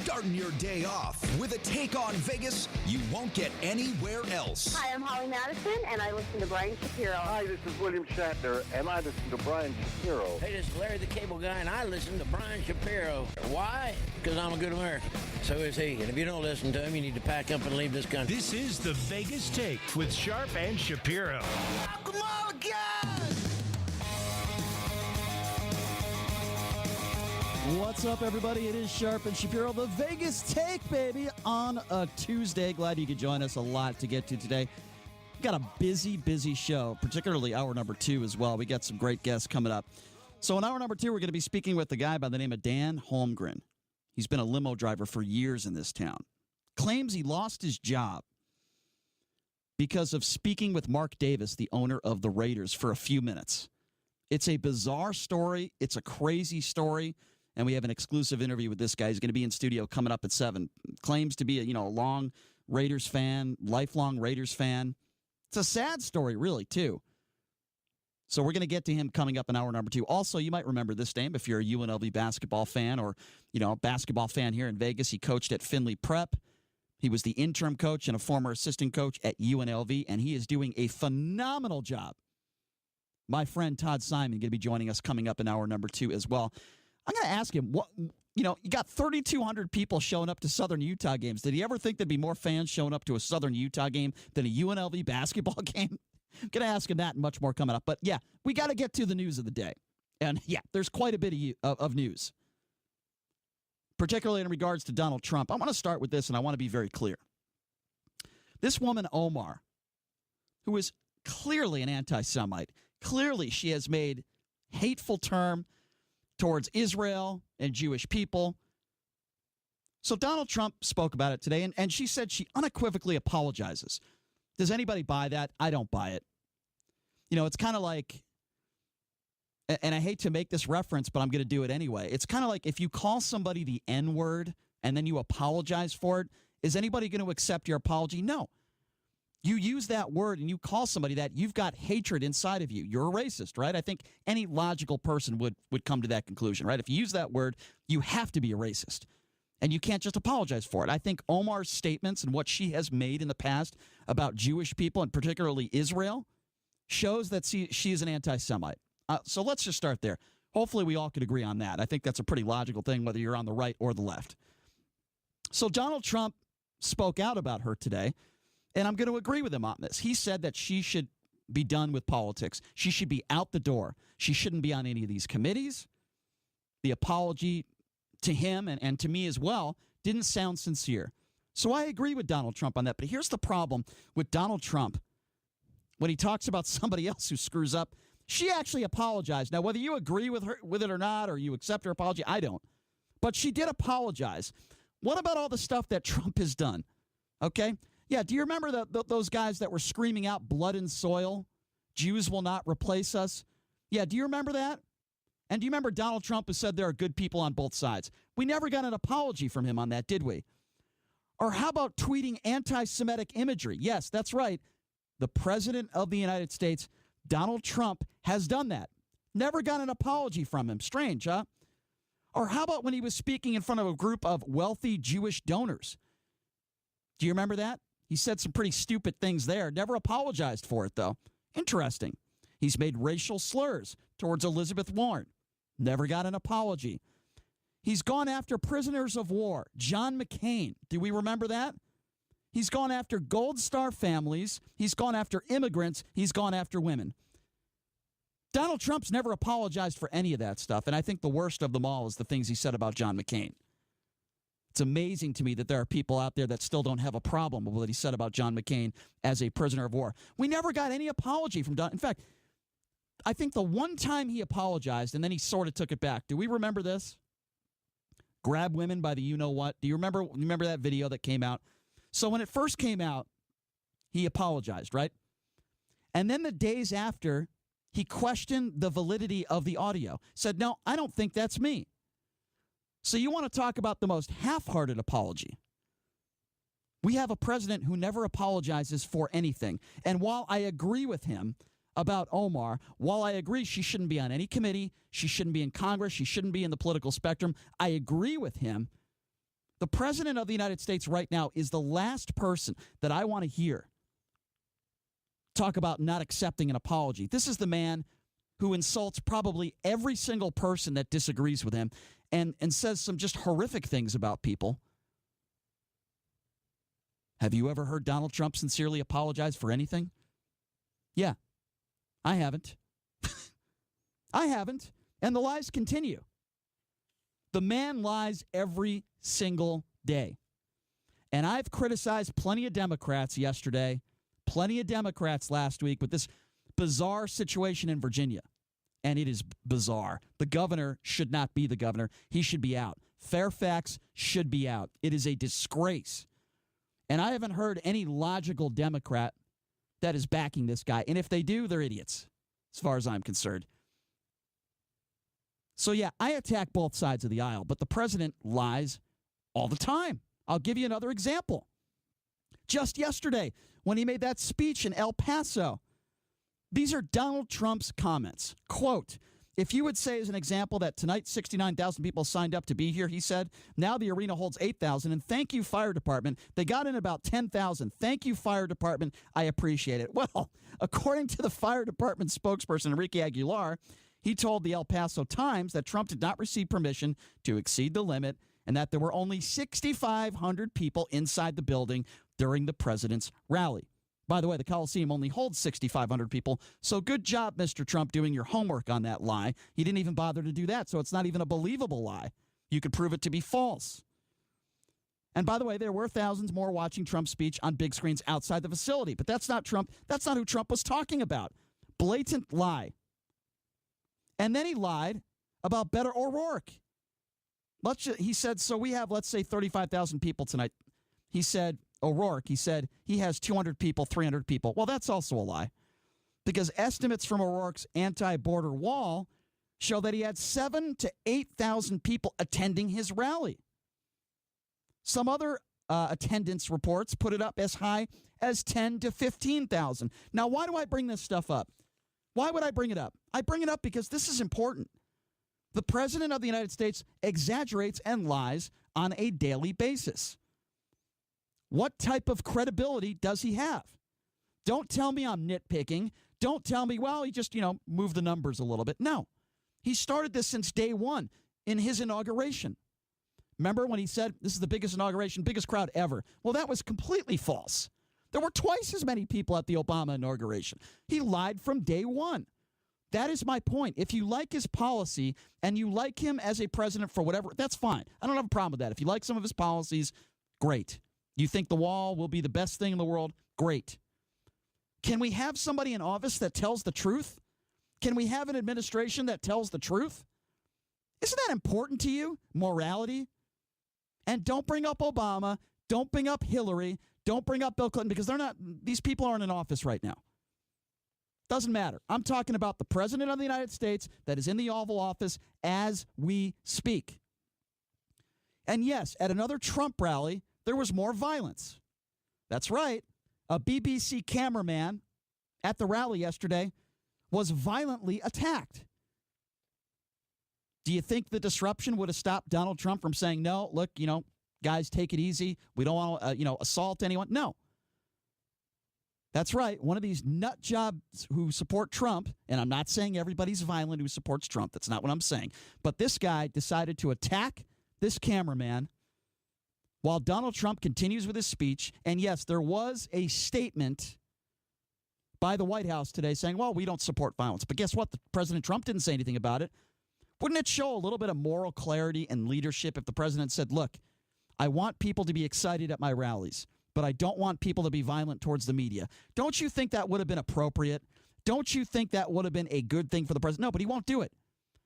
Starting your day off with a take on Vegas you won't get anywhere else. Hi, I'm Holly Madison, and I listen to Brian Shapiro. Hi, this is William Shatner, and I listen to Brian Shapiro. Hey, this is Larry the Cable Guy, and I listen to Brian Shapiro. Why? Because I'm a good American. So is he. And if you don't listen to him, you need to pack up and leave this country. This is the Vegas Take with Sharp and Shapiro. Come on, guys! What's up, everybody? It is Sharp and Shapiro, the Vegas Take, baby, on a Tuesday. Glad you could join us. A lot to get to today. We've got a busy show, particularly hour number 2 as well. We got some great guests coming up. So in hour number 2, we're going to be speaking with a guy by the name of Dan Holmgren. He's been a limo driver for years in this town. Claims he lost his job because of speaking with Mark Davis, the owner of the Raiders, for a few minutes. It's a bizarre story. It's a crazy story. And we have an exclusive interview with this guy. He's going to be in studio coming up at 7. Claims to be a long Raiders fan, lifelong Raiders fan. It's a sad story, really, too. So we're going to get to him coming up in hour number 2. Also, you might remember this name if you're a UNLV basketball fan or, a basketball fan here in Vegas. He coached at Findlay Prep. He was the interim coach and a former assistant coach at UNLV, and he is doing a phenomenal job. My friend Todd Simon going to be joining us coming up in hour number 2 as well. I'm going to ask him, you got 3,200 people showing up to Southern Utah games. Did he ever think there'd be more fans showing up to a Southern Utah game than a UNLV basketball game? I'm going to ask him that and much more coming up. But, yeah, we got to get to the news of the day. And, yeah, there's quite a bit of news, particularly in regards to Donald Trump. I want to start with this, and I want to be very clear. This woman, Omar, who is clearly an anti-Semite, clearly she has made hateful term towards Israel and Jewish people. So Donald Trump spoke about it today, and she said she unequivocally apologizes. Does anybody buy that? I don't buy it. It's kind of like, and I hate to make this reference, but I'm going to do it anyway. It's kind of like if you call somebody the N-word and then you apologize for it, is anybody going to accept your apology? No. You use that word and you call somebody that, you've got hatred inside of you. You're a racist, right? I think any logical person would come to that conclusion, right? If you use that word, you have to be a racist. And you can't just apologize for it. I think Omar's statements and what she has made in the past about Jewish people, and particularly Israel, shows that she is an anti-Semite. So let's just start there. Hopefully we all could agree on that. I think that's a pretty logical thing, whether you're on the right or the left. So Donald Trump spoke out about her today. And I'm going to agree with him on this. He said that she should be done with politics. She should be out the door. She shouldn't be on any of these committees. The apology to him and to me as well didn't sound sincere. So I agree with Donald Trump on that. But here's the problem with Donald Trump. When he talks about somebody else who screws up, she actually apologized. Now, whether you agree with it or not, or you accept her apology, I don't. But she did apologize. What about all the stuff that Trump has done? Okay? Yeah, do you remember those guys that were screaming out blood and soil? Jews will not replace us. Yeah, do you remember that? And do you remember Donald Trump has said there are good people on both sides? We never got an apology from him on that, did we? Or how about tweeting anti-Semitic imagery? Yes, that's right. The President of the United States, Donald Trump, has done that. Never got an apology from him. Strange, huh? Or how about when he was speaking in front of a group of wealthy Jewish donors? Do you remember that? He said some pretty stupid things there. Never apologized for it, though. Interesting. He's made racial slurs towards Elizabeth Warren. Never got an apology. He's gone after prisoners of war. John McCain. Do we remember that? He's gone after Gold Star families. He's gone after immigrants. He's gone after women. Donald Trump's never apologized for any of that stuff, and I think the worst of them all is the things he said about John McCain. It's amazing to me that there are people out there that still don't have a problem with what he said about John McCain as a prisoner of war. We never got any apology from Don. In fact, I think the one time he apologized and then he sort of took it back. Do we remember this? Grab women by the you-know-what. Do you remember that video that came out? So when it first came out, he apologized, right? And then the days after, he questioned the validity of the audio. Said, no, I don't think that's me. So you want to talk about the most half-hearted apology? We have a president who never apologizes for anything. And while I agree with him about Omar, while I agree she shouldn't be on any committee, she shouldn't be in Congress, she shouldn't be in the political spectrum, I agree with him. The president of the United States right now is the last person that I want to hear talk about not accepting an apology. This is the man who insults probably every single person that disagrees with him and says some just horrific things about people. Have you ever heard Donald Trump sincerely apologize for anything? Yeah, I haven't. I haven't. And the lies continue. The man lies every single day. And I've criticized plenty of Democrats yesterday, plenty of Democrats last week with this bizarre situation in Virginia. And it is bizarre. The governor should not be the governor. He should be out. Fairfax should be out. It is a disgrace. And I haven't heard any logical Democrat that is backing this guy. And if they do, they're idiots, as far as I'm concerned. So, yeah, I attack both sides of the aisle, but the president lies all the time. I'll give you another example. Just yesterday, when he made that speech in El Paso, these are Donald Trump's comments. Quote, if you would say as an example that tonight 69,000 people signed up to be here, he said, now the arena holds 8,000, and thank you, fire department. They got in about 10,000. Thank you, fire department. I appreciate it. Well, according to the fire department spokesperson, Enrique Aguilar, he told the El Paso Times that Trump did not receive permission to exceed the limit and that there were only 6,500 people inside the building during the president's rally. By the way, the Coliseum only holds 6,500 people, so good job, Mr. Trump, doing your homework on that lie. You didn't even bother to do that, so it's not even a believable lie. You could prove it to be false. And by the way, there were thousands more watching Trump's speech on big screens outside the facility, but that's not Trump. That's not who Trump was talking about. Blatant lie. And then he lied about bettor ORourke. He said, so we have, let's say, 35,000 people tonight. He said, ORourke, he said he has 200 people, 300 people. Well, that's also a lie because estimates from ORourke's anti-border wall show that he had 7,000 to 8,000 people attending his rally. Some other attendance reports put it up as high as 10,000 to 15,000. Now, why do I bring this stuff up? Why would I bring it up? I bring it up because this is important. The president of the United States exaggerates and lies on a daily basis. What type of credibility does he have? Don't tell me I'm nitpicking. Don't tell me, well, he just, moved the numbers a little bit. No. He started this since day one in his inauguration. Remember when he said this is the biggest inauguration, biggest crowd ever? Well, that was completely false. There were twice as many people at the Obama inauguration. He lied from day one. That is my point. If you like his policy and you like him as a president for whatever, that's fine. I don't have a problem with that. If you like some of his policies, great. You think the wall will be the best thing in the world? Great. Can we have somebody in office that tells the truth? Can we have an administration that tells the truth? Isn't that important to you? Morality? And don't bring up Obama. Don't bring up Hillary. Don't bring up Bill Clinton because these people aren't in office right now. Doesn't matter. I'm talking about the president of the United States that is in the Oval Office as we speak. And yes, at another Trump rally, there was more violence. That's right. A BBC cameraman at the rally yesterday was violently attacked. Do you think the disruption would have stopped Donald Trump from saying, no, look, guys, take it easy. We don't want to, assault anyone? No. That's right. One of these nut jobs who support Trump, and I'm not saying everybody's violent who supports Trump. That's not what I'm saying. But this guy decided to attack this cameraman while Donald Trump continues with his speech. And yes, there was a statement by the White House today saying, well, we don't support violence. But guess what? President Trump didn't say anything about it. Wouldn't it show a little bit of moral clarity and leadership if the president said, look, I want people to be excited at my rallies, but I don't want people to be violent towards the media. Don't you think that would have been appropriate? Don't you think that would have been a good thing for the president? No, but he won't do it.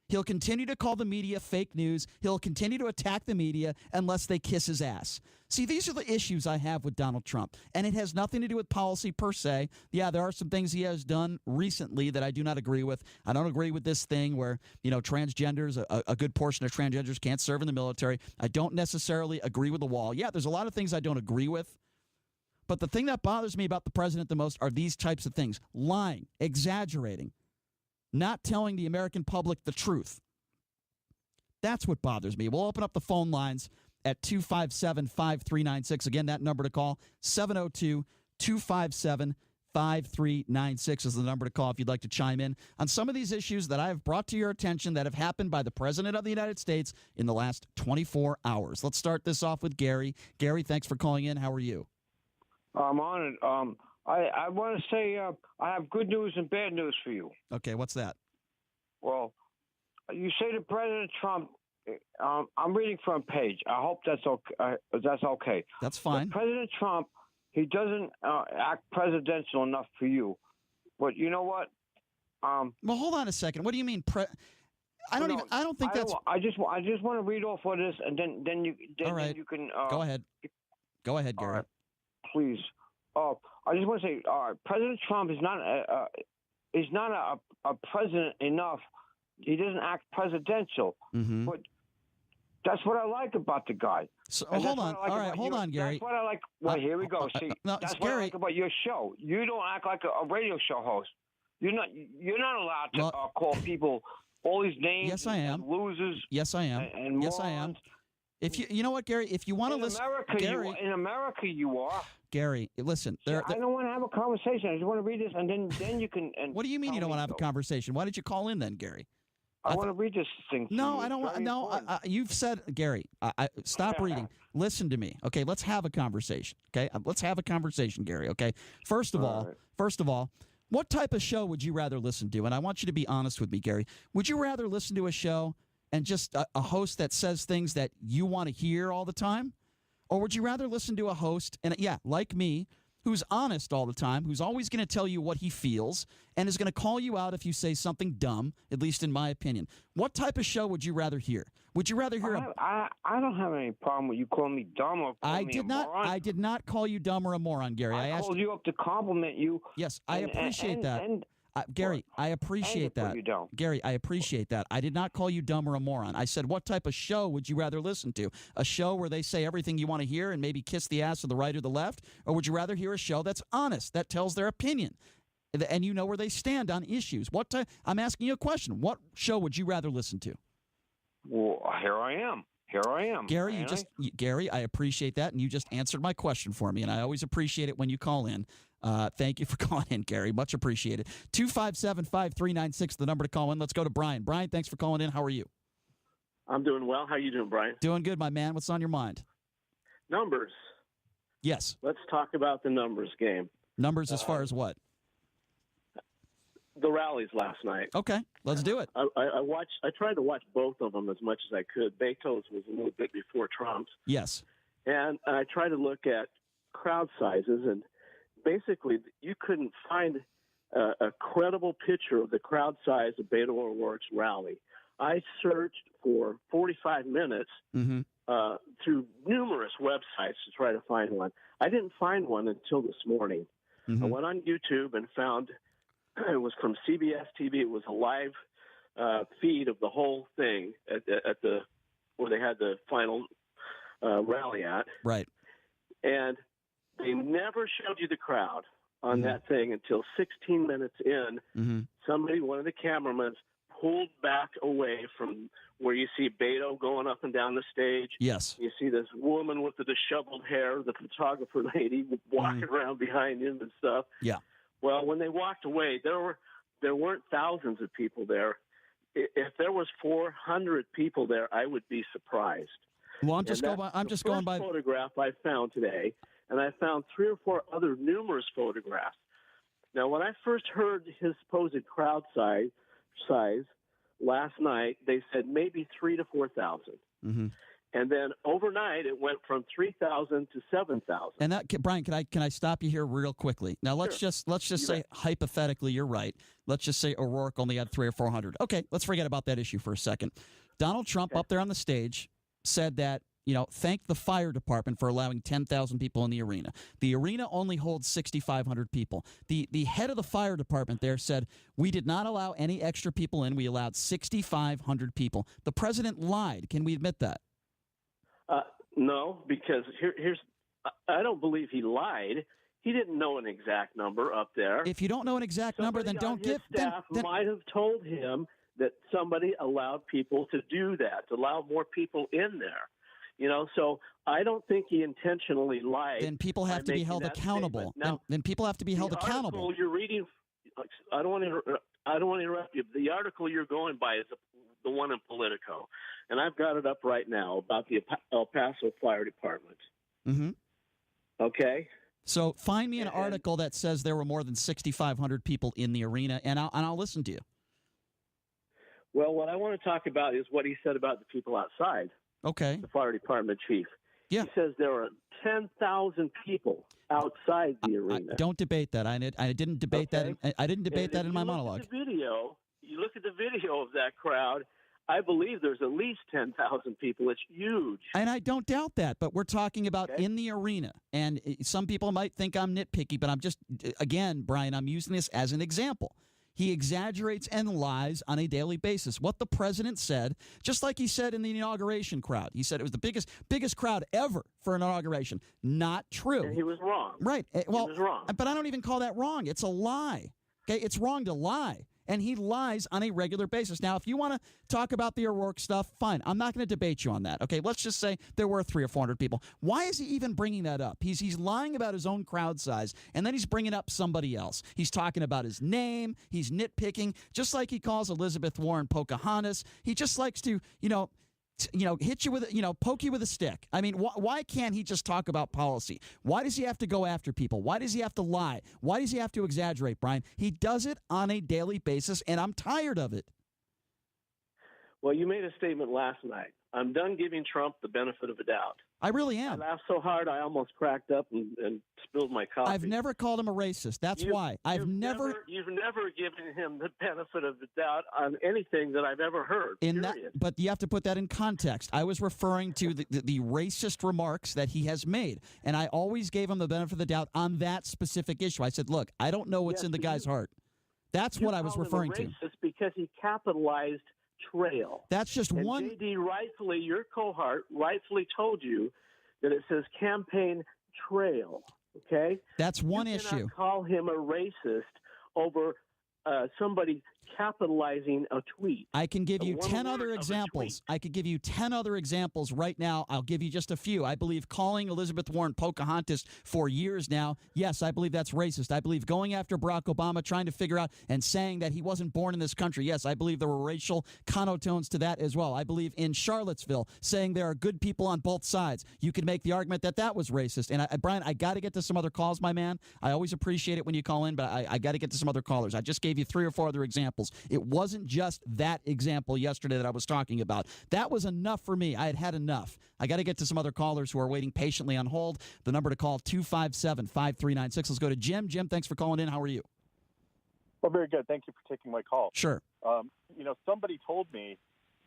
He'll continue to call the media fake news. He'll continue to attack the media unless they kiss his ass. See, these are the issues I have with Donald Trump, and it has nothing to do with policy per se. Yeah, there are some things he has done recently that I do not agree with. I don't agree with this thing where, transgenders, a good portion of transgenders can't serve in the military. I don't necessarily agree with the wall. Yeah, there's a lot of things I don't agree with. But the thing that bothers me about the president the most are these types of things. Lying, exaggerating, not telling the American public the truth. That's what bothers me. We'll open up the phone lines at 257-5396. Again, that number to call, 702-257-5396 is the number to call if you'd like to chime in on some of these issues that I have brought to your attention that have happened by the President of the United States in the last 24 hours. Let's start this off with Gary. Gary, thanks for calling in. How are you? I'm on it. I want to say I have good news and bad news for you. Okay, what's that? Well, you say to President Trump, I'm reading from a page. I hope that's okay. That's fine. But President Trump, he doesn't act presidential enough for you. But you know what? Well, hold on a second. What do you mean? I just want to read off what it is, and then you can. Go ahead. Go ahead, Gary. Right. Please. I just want to say, President Trump is not a president enough. He doesn't act presidential. Mm-hmm. But that's what I like about the guy. So hold on. All right, hold on, Gary. That's what I like. Well, here we go. See, that's what I like about your show. You don't act like a radio show host. You're not allowed to call people all these names. Yes, I am. Losers. Yes, I am. And yes, I am. If you know what, Gary, if you want to listen, Gary, in America, you are. Gary, listen. I don't want to have a conversation. I just want to read this, and then you can. What do you mean you don't want to have a conversation? Why did you call in then, Gary? I want to read this thing. No, I don't want. No, you've said, Gary. Stop reading. Listen to me. Okay, let's have a conversation. Okay, let's have a conversation, Gary. Okay. First of all, what type of show would you rather listen to? And I want you to be honest with me, Gary. Would you rather listen to a show and just a host that says things that you want to hear all the time? Or would you rather listen to a host, and like me, who's honest all the time, who's always going to tell you what he feels, and is going to call you out if you say something dumb, at least in my opinion? What type of show would you rather hear? Would you rather hear I don't have any problem with you calling me dumb or calling me a moron. I did not call you dumb or a moron, Gary. I called you up to compliment you. Yes, I appreciate that. Gary, I appreciate that. Gary, I appreciate that. I did not call you dumb or a moron. I said, what type of show would you rather listen to? A show where they say everything you want to hear and maybe kiss the ass of the right or the left? Or would you rather hear a show that's honest, that tells their opinion, and you know where they stand on issues? I'm asking you a question. What show would you rather listen to? Well, here I am. Gary, Gary, I appreciate that, and you just answered my question for me, and I always appreciate it when you call in. Thank you for calling in, Gary. Much appreciated. 257-5396, the number to call in. Let's go to Brian. Brian, thanks for calling in. How are you? I'm doing well. How are you doing, Brian? Doing good, my man. What's on your mind? Numbers. Yes. Let's talk about the numbers game. Numbers as far as what? The rallies last night. Okay, let's do it. I tried to watch both of them as much as I could. Beto's was a little bit before Trump's. Yes. And I tried to look at crowd sizes, and basically you couldn't find a credible picture of the crowd size of Beto O'Rourke's rally. I searched for 45 minutes through numerous websites to try to find one. I didn't find one until this morning. I went on YouTube and found it was from CBS TV. It was a live feed of the whole thing at the where they had the final rally at. Right. And they never showed you the crowd on that thing until 16 minutes in. Somebody, one of the cameramen, pulled back away from where you see Beto going up and down the stage. Yes. You see this woman with the disheveled hair, the photographer lady walking around behind him and stuff. Yeah. Well, when they walked away, there weren't thousands of people there. If there was 400 people there, I would be surprised. Well, I'm just going by photograph I found today, and I found 3 or 4 other numerous photographs. Now, when I first heard his supposed crowd size last night, they said maybe 3,000 to 4,000. And then overnight, it went from 3,000 to 7,000. And that, Brian, can I stop you here real quickly? Now let's just say hypothetically you're right. Let's just say O'Rourke only had 300 or 400. Okay, let's forget about that issue for a second. Donald Trump up there on the stage said that, thanked the fire department for allowing 10,000 people in the arena. The arena only holds 6,500 people. The head of the fire department there said, we did not allow any extra people in. We allowed 6,500 people. The president lied. Can we admit that? No, because I don't believe he lied. He didn't know an exact number up there. If you don't know an exact number, then don't give. Staff might have told him that somebody allowed people to do that, to allow more people in there. So I don't think he intentionally lied. Then people have to be held accountable. Then people have to be held accountable. The article you're reading, I don't want to interrupt you. The article you're going by is the one in Politico, and I've got it up right now about the El Paso Fire Department. Mm-hmm. Okay. So find me an article that says there were more than 6,500 people in the arena, and I'll listen to you. Well, what I want to talk about is what he said about the people outside. Okay. The fire department chief. Yeah. He says there are 10,000 people outside the arena. Don't debate that. I didn't debate that. I didn't debate that in my monologue. You look at the video of that crowd. I believe there's at least 10,000 people. It's huge. And I don't doubt that, but we're talking about in the arena. And some people might think I'm nitpicky, but I'm just, again, Brian, I'm using this as an example. He exaggerates and lies on a daily basis. What the president said, just like he said in the inauguration crowd. He said it was the biggest crowd ever for an inauguration. Not true. And he was wrong. Right. Well, he was wrong. But I don't even call that wrong. It's a lie. Okay, it's wrong to lie. And he lies on a regular basis. Now, if you want to talk about the ORourke stuff, fine. I'm not going to debate you on that. Okay, let's just say there were 300 or 400 people. Why is he even bringing that up? He's lying about his own crowd size, and then he's bringing up somebody else. He's talking about his name. He's nitpicking, just like he calls Elizabeth Warren Pocahontas. He just likes to, hit you with, poke you with a stick. I mean, why can't he just talk about policy? Why does he have to go after people? Why does he have to lie? Why does he have to exaggerate, Brian? He does it on a daily basis, and I'm tired of it. Well, you made a statement last night. I'm done giving Trump the benefit of the doubt. I really am. I laughed so hard I almost cracked up and spilled my coffee. I've never called him a racist. That's why. You've never given him the benefit of the doubt on anything that I've ever heard. But you have to put that in context. I was referring to the racist remarks that he has made, and I always gave him the benefit of the doubt on that specific issue. I said, look, I don't know what's in the guy's heart. That's what I was referring to. Racist because he capitalized trail. That's just and one. JD rightfully, your cohort rightfully told you that it says campaign trail. Okay, that's one you issue. Cannot call him a racist over somebody capitalizing a tweet. I can give you 10 other examples. I could give you 10 other examples right now. I'll give you just a few. I believe calling Elizabeth Warren Pocahontas for years now, yes, I believe that's racist. I believe going after Barack Obama, trying to figure out and saying that he wasn't born in this country, yes, I believe there were racial connotations to that as well. I believe in Charlottesville, saying there are good people on both sides. You could make the argument that that was racist. And, Brian, I got to get to some other calls, my man. I always appreciate it when you call in, but I got to get to some other callers. I just gave you 3 or 4 other examples. It wasn't just that example yesterday that I was talking about. That was enough for me. I had enough. I got to get to some other callers who are waiting patiently on hold. The number to call, 257-5396. Let's go to Jim. Jim, thanks for calling in. How are you? Well, very good. Thank you for taking my call. Sure. Somebody told me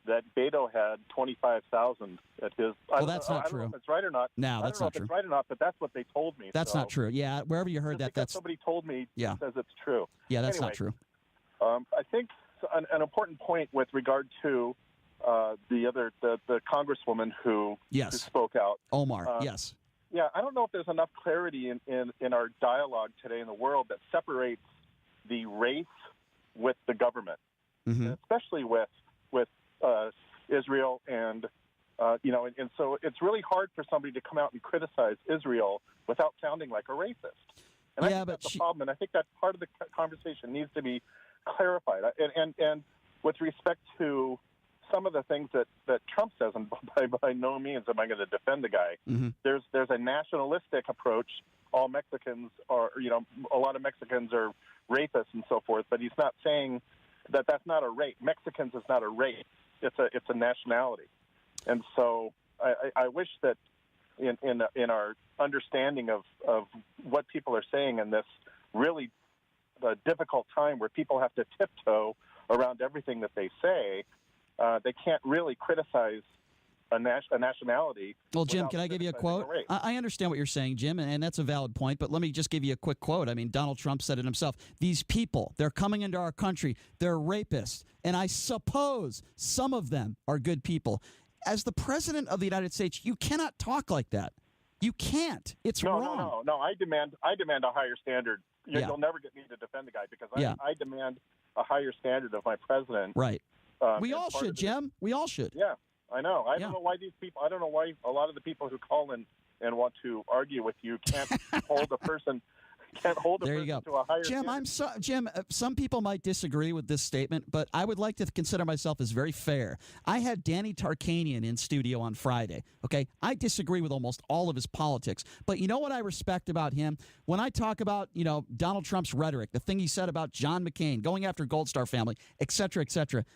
that Beto had 25,000 at his. Well, that's not true. I don't know if it's right or not. No, that's not true. I don't know if it's right or not, but that's what they told me. That's not true. Yeah, wherever you heard that, that's somebody told me. Yeah. Says it's true. Yeah, that's not true. I think an important point with regard to the congresswoman who spoke out. Omar, yes. Yeah, I don't know if there's enough clarity in our dialogue today in the world that separates the race with the government, and especially with Israel and so it's really hard for somebody to come out and criticize Israel without sounding like a racist. And I think that's the problem, and I think that part of the conversation needs to be clarified. And with respect to some of the things that Trump says, and by no means am I going to defend the guy, there's a nationalistic approach. All Mexicans are, a lot of Mexicans are rapists and so forth, but he's not saying that that's not a race. Mexicans is not a race. It's a nationality. And so I wish that in our understanding of what people are saying in this really difficult time where people have to tiptoe around everything that they say, they can't really criticize a nationality. Well, Jim, can I give you a quote? I understand what you're saying, Jim, and that's a valid point, but let me just give you a quick quote. I mean, Donald Trump said it himself. These people, they're coming into our country. They're rapists, and I suppose some of them are good people. As the president of the United States, you cannot talk like that. You can't. It's wrong. No. I demand a higher standard. You'll never get me to defend the guy because I demand a higher standard of my president. Right. We all should, Jim. We all should. Yeah. I know. I don't know why these people. I don't know why a lot of the people who call in and want to argue with you can't hold a person. Can't hold a person to a higher Jim, Jim, some people might disagree with this statement, but I would like to consider myself as very fair. I had Danny Tarkanian in studio on Friday, okay? I disagree with almost all of his politics, but you know what I respect about him? When I talk about, Donald Trump's rhetoric, the thing he said about John McCain, going after Gold Star family, et cetera,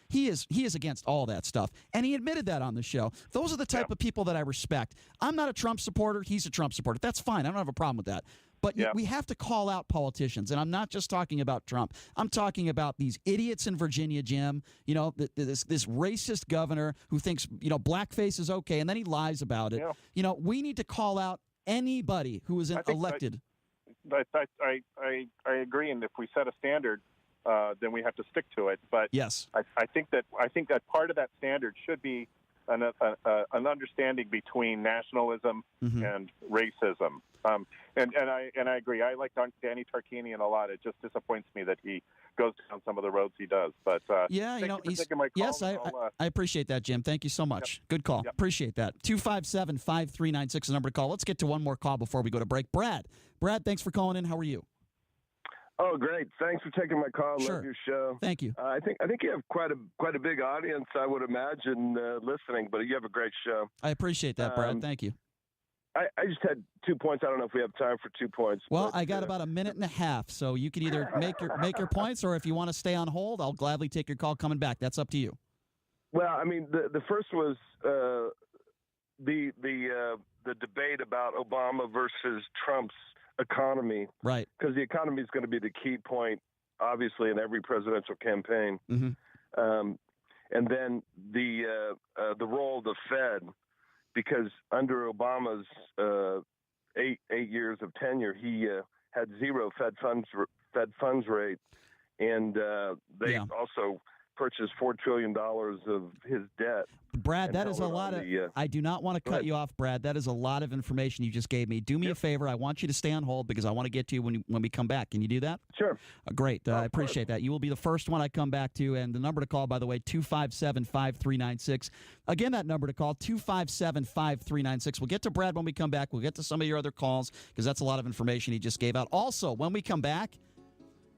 he is against all that stuff, and he admitted that on the show. Those are the type of people that I respect. I'm not a Trump supporter. He's a Trump supporter. That's fine. I don't have a problem with that. But we have to call out politicians, and I'm not just talking about Trump. I'm talking about these idiots in Virginia, Jim. This racist governor who thinks blackface is okay, and then he lies about it. Yeah. We need to call out anybody who is elected. I agree, and if we set a standard, then we have to stick to it. But yes, I think that part of that standard should be an understanding between nationalism and racism. And I agree. I like Danny Tarkanian a lot. It just disappoints me that he goes down some of the roads he does. But he's taking my call. Yes, I appreciate that, Jim. Thank you so much. Good call. Yep. Appreciate that. 257-5396 is the number to call. Let's get to one more call before we go to break. Brad, thanks for calling in. How are you? Oh, great! Thanks for taking my call. Sure. Love your show. Thank you. I think you have quite a big audience, I would imagine, listening. But you have a great show. I appreciate that, Brad. Thank you. I just had 2 points. I don't know if we have time for 2 points. Well, I got about a minute and a half, so you can either make your points, or if you want to stay on hold, I'll gladly take your call coming back. That's up to you. Well, I mean, the first was the debate about Obama versus Trump's economy, right? Because the economy is going to be the key point, obviously, in every presidential campaign. And then the role of the Fed, because under Obama's 8 years of tenure, he had zero Fed funds rate, and they also purchased $4 trillion of his debt. Brad, that is a lot of. I do not want to cut you off, Brad. That is a lot of information you just gave me. Do me a favor. I want you to stay on hold because I want to get to you when we come back. Can you do that? Sure. Great. I appreciate that. You will be the first one I come back to. And the number to call, by the way, 257-5396. Again, that number to call, 257-5396. We'll get to Brad when we come back. We'll get to some of your other calls because that's a lot of information he just gave out. Also, when we come back,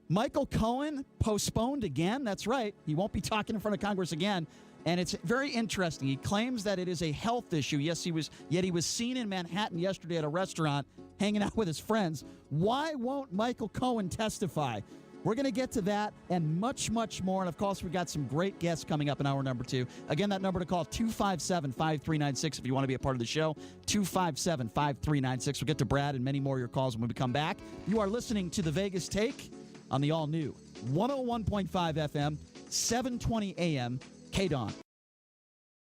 Michael Cohen postponed again. That's right. He won't be talking in front of Congress again. And it's very interesting. He claims that it is a health issue. Yes, he was seen in Manhattan yesterday at a restaurant hanging out with his friends. Why won't Michael Cohen testify? We're going to get to that and much, much more. And, of course, we've got some great guests coming up in hour number 2. Again, that number to call, 257-5396 if you want to be a part of the show, 257-5396. We'll get to Brad and many more of your calls when we come back. You are listening to The Vegas Take on the all-new 101.5 FM, 720 AM, KDWN.